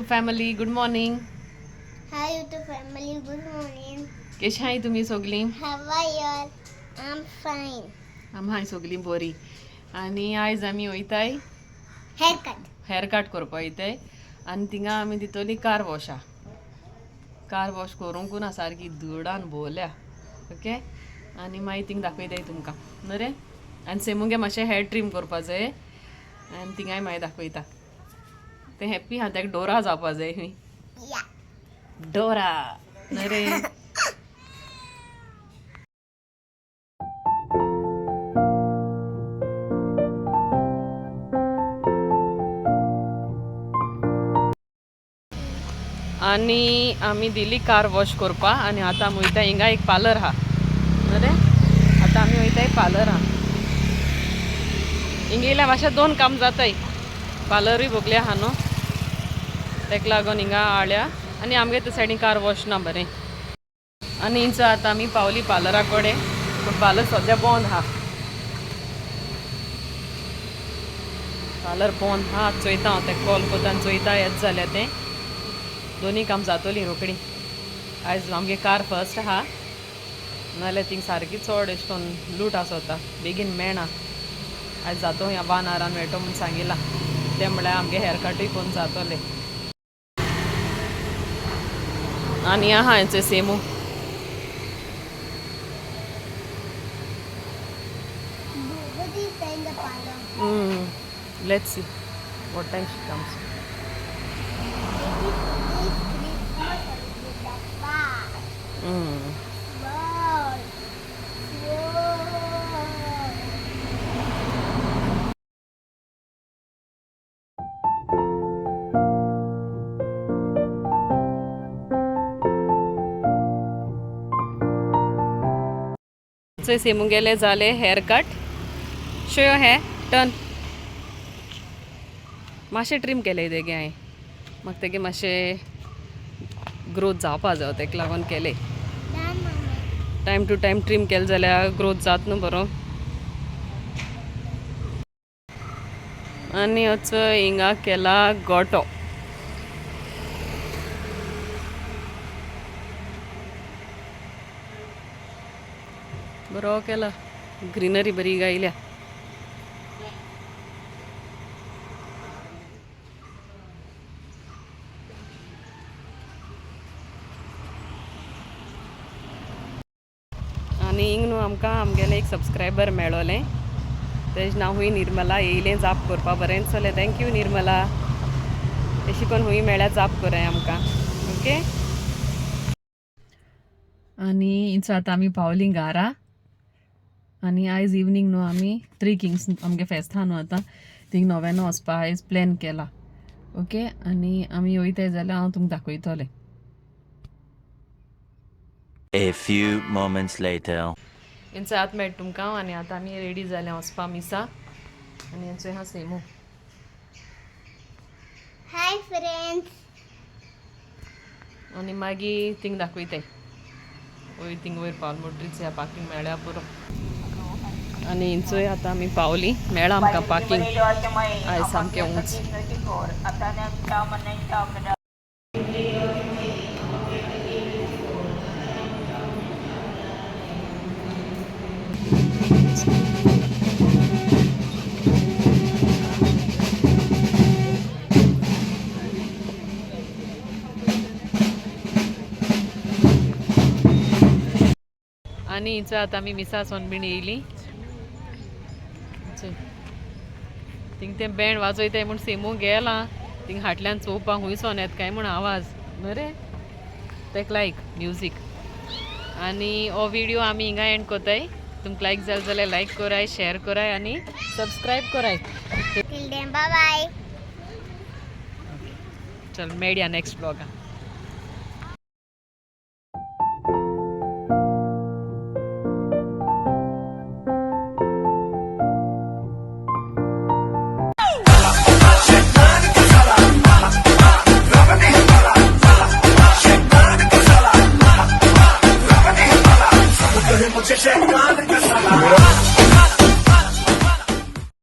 Family good morning. हाय YouTube family, good morning. कशी आहे तुम्ही सगळी? How are you? I'm fine. आम्ही सगळी बरी. आणि आयज आम्ही वयताय Haircut. हेअर कट करपा वयताय आणि थिंगा आमी दितली कार वॉशा. कार वॉश करूंक ना सारकी धुडान भोवल्या. ओके आणि मागीर थिंग दाखयताय तुमकां न्हू रे. आनी सेमुगे मातशें हेअर ट्रीम करपा जाय आनी थिंगाय मागीर दाखयता. ते हॅप्पी हा ताका डोरा जावपा जाय न्ही. Yeah. डोरा न्हू रे. आणि आम्ही दिली कार वॉश करपा आणि आता आमी वयता हिंगा एक पार्लर हा न्हू रे. आता आमी वयताय पार्लर हा. हिंगा येयल्या मातशें 2 काम जाताय. पार्लरूय बोगले हा न्हू तेका लागून हिंगा आळ्या आणि आमगे ते सायडीन कार वॉश ना बरें. आणि हिंच आता आमी पावली पार्लरा कडेन. पूण पार्लर सद्या बंद हा. पार्लर बंद हा. चोयता हांव तेका कॉल कोत्ता आनी चोयता येत जाल्यार तें दोनी काम जातोली रोकडी. आयज आमगे कार फर्स्ट हा नाल्यार थिंग सारकी चड एश कोन्न लूट आसोता बेगीन मेळना. आयज जातो ह्या 1 वरान मेळटो म्हूण सांगिला. ते म्हळ्यार आमगे हेअर कटूय कोन्न जातोले. आणि आहा हेंचे सेमू What do you say in the parlor? Let's see what time she comes. Wow. सेमू गेले जाले हेअर कट. शो यो हेअर टर्न मातशें ट्रीम केले तेगे हांवें. म्हाका तेगे मातशें ग्रोथ जावपा जाय तेका लागून केले. टायम टू टायम ट्रीम केले जाल्यार ग्रोथ जात न्हू बरो. आनी वचो हिंगा केला गोटो. बरो केला. ग्रीनरी बरी गायल्या. आणि हिंग न्हू आमकां आमगेलें एक सबस्क्रायबर मेळोलें. तेजें नांव हुंय निर्मला. येयलें जाप करपा बरें चलें. थँक्यू निर्मला. अशी कोन्न हुंय मेळ्ळ्यार जाप कराय आमकां. ओके. आणि हिंच आतां आमी पावलीं घारा. आणि आयज इवनींग न्हू आमी 3 किंग्स आमगे फेस्त आहा न्हू आतां थिंग नव्यान वचपा आयज प्लॅन केला. ओके आणि आमी वयताय जाल्यार हांव तुमकां दाखयतलें. A few moments later. हेंचो हात मेळटा तुमकां. आनी आतां आमी रेडी जाल्या वचपा मिसा. आनी हेंचो हा सेमू. Hi friends. आनी मागीर थिंग दाखयताय. वयर थिंग वयर पावल मोटरीच ह्या पार्किंग मेळ्ळ्या पुरो. आनी हिंचोय आतां आमी पावली. मेळ्ळा आमकां पार्किंग आयज सामकें उंच. आणि हिंचो आतां आमी मिसा सोन बीन येयलीं. थिंग तें बँड वाजयताय म्हूण सेमू गेला. थिंग फाटल्यान चोवपाक हुंयसोन येता काय म्हूण आवाज न्हू रे. तेका लायक म्युजीक. आनी हो व्हिडिओ आमी हिंगा एंड कोताय. तुमकां लायक जालें जाल्यार लायक कराय, शेअर कराय आनी सबस्क्रायब कराय. Till then, bye bye. चल मेळया नेक्स्ट ब्लॉगान.